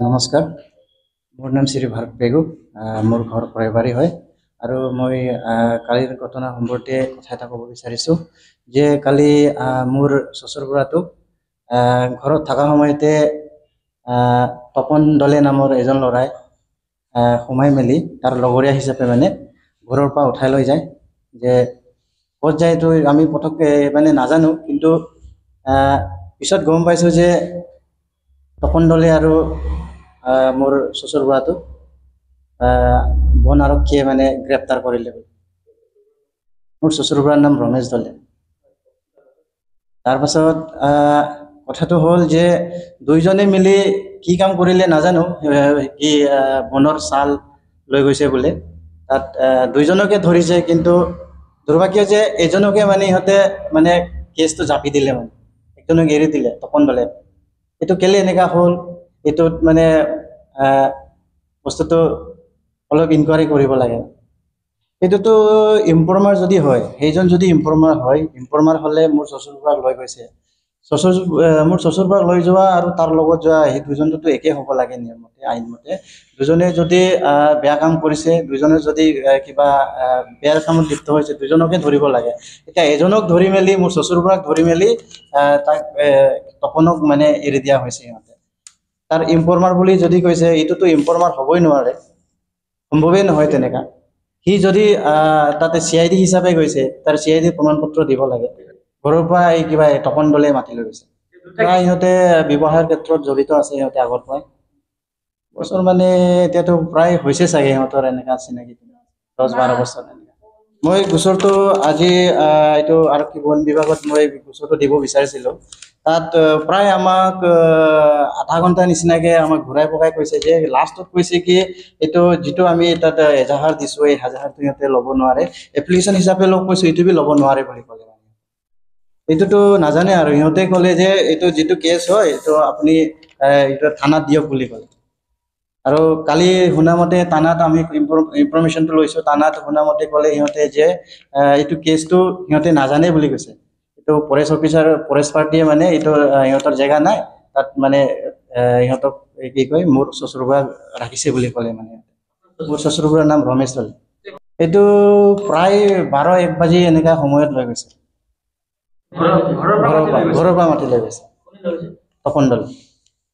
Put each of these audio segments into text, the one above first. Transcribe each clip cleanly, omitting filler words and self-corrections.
নমস্কাৰ, মোৰ নাম শ্ৰী ভাৰত পেগু। মোৰ ঘৰ পৰেবাৰী হয় আৰু মই কালিৰ ঘটনা সম্পৰ্কে কথা এটা ক'ব বিচাৰিছোঁ যে কালি মোৰ শ্বশুৰ বুঢ়াটো ঘৰত থকা সময়তে তপন দলে নামৰ এজন ল'ৰাই সোমাই মেলি তাৰ লগৰীয়া হিচাপে মানে ঘৰৰ পৰা উঠাই লৈ যায়। যে ক'ত যায় তো আমি পটককৈ মানে নাজানো, কিন্তু পিছত গম পাইছোঁ যে তপন দলে আৰু মোৰ শ্বশুৰ বুঢ়াটো বন আৰক্ষীয়ে মানে গ্ৰেপ্তাৰ কৰিলে। মোৰ শ্বশুৰ বুঢ়াৰ নাম ৰমেশ দলে। তাৰপাছত কথাটো হ'ল যে দুইজনে মিলি কি কাম কৰিলে নাজানো, কি বনৰ ছাল লৈ গৈছে বোলে। তাত দুইজনকে ধৰিছে, কিন্তু দুৰ্ভাগ্য যে এজনকে মানে ইহঁতে মানে কেছটো জাপি দিলে, মানে একজনক এৰি দিলে তপন দলে। এইটো কেলে এনেকুৱা হ'ল, এইটোত মানে বস্তুটো অলপ ইনকুৱাৰী কৰিব লাগে। এইটোতো ইনফৰ্মাৰ যদি হয়, সেইজন যদি ইনফৰ্মাৰ হ'লে মোৰ শ্বশুৰ বুঢ়াক লৈ গৈছে, মোৰ শ্বশুৰ বুঢ়াক লৈ যোৱা আৰু তাৰ লগত যোৱা সেই দুজনটোতো একেই হ'ব লাগে নিয়মমতে, আইনমতে। দুজনে যদি বেয়া কাম কৰিছে, দুজনে যদি কিবা বেয়া কামত লিপ্ত হৈছে, দুজনকে ধৰিব লাগে। এতিয়া এজনক ধৰি মেলি মোৰ শ্বশুৰ বুঢ়াক ধৰি মেলি তাক তপনক মানে এৰি দিয়া হৈছে সিহঁতে। তাৰ ইনফৰ্মাৰ বুলি যদি কৈছে, এইটোতো ইনফৰ্মাৰ হ'বই নোৱাৰে, সম্ভৱেই নহয় তেনেকা। সি যদি তাতে CID হিচাপে গৈছে, তাৰ CID প্ৰমাণ পত্ৰ দিব লাগে। ঘৰৰ পৰা এই কিবা তপন দলে মাতি লৈ গৈছে। ইহঁতে ব্যৱসায়ৰ ক্ষেত্ৰত জড়িত আছে, সিহঁতে আগৰ পৰাই বছৰ মানে এতিয়াতো প্ৰায় হৈছে চাগে সিহঁতৰ এনেকা চিনাকি 10-12 বছৰ এনেকা। মই গোচৰটো আজি এইটো আৰক্ষী বন বিভাগত মই গোচৰটো দিব বিচাৰিছিলোঁ। তাত প্ৰায় আমাক আধা ঘণ্টা নিচিনাকে আমাক ঘূৰাই পকাই কৈছে যে লাষ্টত কৈছে কি এইটো যিটো আমি তাত এজাহাৰ দিছোঁ, এই এজাহাৰটো সিহঁতে ল'ব নোৱাৰে, এপ্লিকেশ্যন হিচাপে লগ কৈছোঁ, এইটো ল'ব নোৱাৰে বুলি ক'লে। এইটোতো নাজানে আৰু সিহঁতে ক'লে যে এইটো যিটো কেছ হয় এইটো আপুনি এইটো থানাত দিয়ক বুলি ক'লে। আৰু কালি শুনামতে থানাত আমি ইনফৰমেশ্যনটো লৈছোঁ, থানাত শুনামতে ক'লে সিহঁতে যে এইটো কেছটো সিহঁতে নাজানে বুলি কৈছে। এইটো ফৰেষ্ট অফিচাৰ, ফৰেষ্ট পাৰ্টিয়ে মানে এইটো সিহঁতৰ জেগা নাই, তাত মানে সিহঁতক কি কয় মোৰ শ্বশুৰ বুঢ়াক ৰাখিছে বুলি ক'লে। মানে মোৰ শ্বশুৰ বুঢ়াৰ নাম ৰমেশ দলে। এইটো প্ৰায় 12-1 বাজি এনেকা সময়ত লৈ গৈছে। ঘৰৰ পৰা মাতি লৈ গৈছে তপন দলে,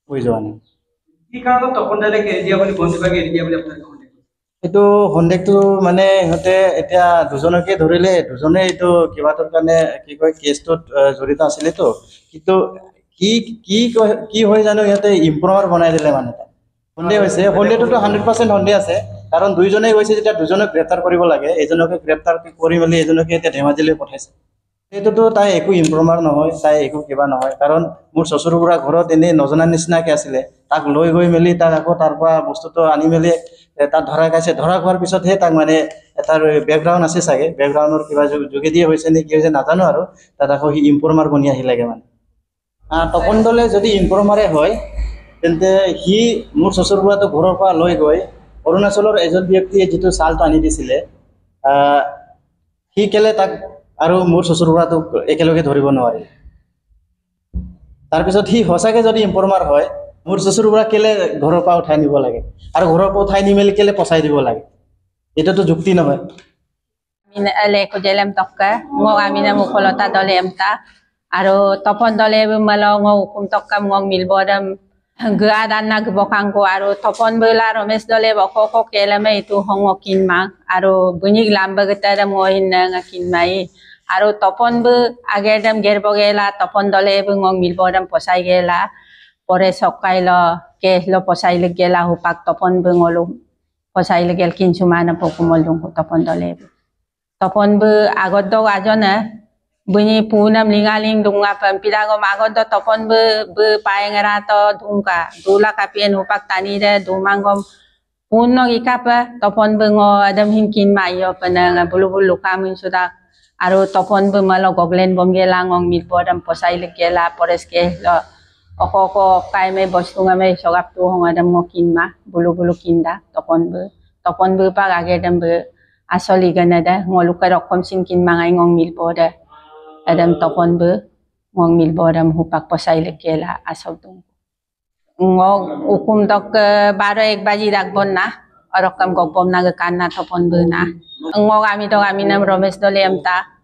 কৈ যোৱা নাই। এইটো সন্দেহটো মানে সিহঁতে এতিয়া দুজনকে ধৰিলে, দুজনে এইটো কিবাটোৰ কাৰণে কি কয় কেছটোত জড়িত আছিলেতো, কিন্তু কি হয় জানো, সিহঁতে ইনফৰ্মাৰ বনাই দিলে। মানে সন্দেহ হৈছে, সন্দেহটোতো 100% সন্দেহ আছে, কাৰণ দুইজনে গৈছে যেতিয়া দুজনক গ্ৰেপ্তাৰ কৰিব লাগে, এজনকে গ্ৰেপ্তাৰ কৰি মেলি এজনকে এতিয়া ধেমাজিলৈ পঠাইছে। সেইটোতো তাই একো ইনফৰ্মাৰ নহয়, তাই একো কিবা নহয়, কাৰণ মোৰ শ্বশুৰ বুঢ়া ঘৰত এনেই নজনাৰ নিচিনাকে আছিলে। তাক লৈ গৈ মেলি তাক আকৌ তাৰ পৰা বস্তুটো আনি মেলি তাত ধৰা খাইছে। ধৰা খোৱাৰ পিছতহে তাক মানে তাৰ বেকগ্ৰাউণ্ড আছে চাগে, বেকগ্ৰাউণ্ডৰ কিবা যোগেদিয়ে হৈছে নে কি হৈছে নাজানো, আৰু তাত আকৌ সি ইনফৰ্মাৰ বনি আহিলেগে। মানে তপন দলে যদি ইনফৰ্মাৰে হয়, তেন্তে সি মোৰ শ্বশুৰ বুঢ়াটো ঘৰৰ পৰা লৈ গৈ অৰুণাচলৰ এজন ব্যক্তিয়ে যিটো ছালটো আনি দিছিলে, সি কেলে তাক আৰু মোৰ শ্বশুৰ বুঢ়াটোক একেলগে ধৰিব নোৱাৰে। তাৰপিছত সি সঁচাকে যদি ইনফৰ্মাৰ হয়, মোৰ শ্বশুৰ বুঢ়া কেলে ঘৰৰ পৰা উঠাই নিব লাগে, আৰু ঘৰৰ পৰা উঠাই নি মেলি কেলে পচাই দিব লাগে, এটাতো যুক্তি নহয়। Leko jelem tokka ngong amina mukolota dole emta aro topon dole bumalo ngong hukum tokka ngong milbodam gaadan na gbokangko aro topon bela romes dole bokoko kelame itu hongokin ma aro bunyig lamba geta mohin na ngakin mai aro topon bu agedam gerbogela topon dole bu ngong milbodam posai gela pore sokai lo ke lo posai legela hupak topon bu ngolu posai legel kinsumana pokumol dung topon dole topon bu agodo ajona bunyi punam lingaling dunga pampilago magodo topon bu paengera to dungka dula kapien upak tani de dumangom punno ikapa topon bu ngo adam hinkin mayo panang bulu-bulu kamin sudah aro topon bu malo goglen bomgela ngong milbodam posai legela poreske lo oko kaime bostunga me sogap tu hong adam ngokin ma bulu-bulu kinda topon bu pa agedam bu asoli ganada ngoluka rokom sinkin mangay ngong milboda adam topon bu ngong milbodam hupak posay legela asaw tung ngok ukum tok baro ek baji ragbon na orokam gokbom na kan na topon bu na ngok ami nam Romesh dole emta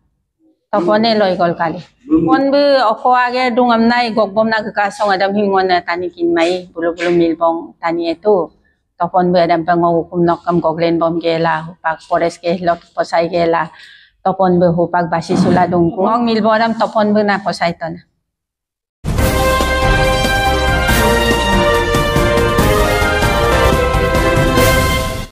topone loi gol kali pon bu oko age dungam nai gokbom na ka song adam hingon na tani kin mai bulu bulu milbong tani etu topon bu adam pangok ukum nokam goglen bom gela pak forest ke lok posai gela topon bu hupak basi sula dung ngok milbo adam topon bu na posai ton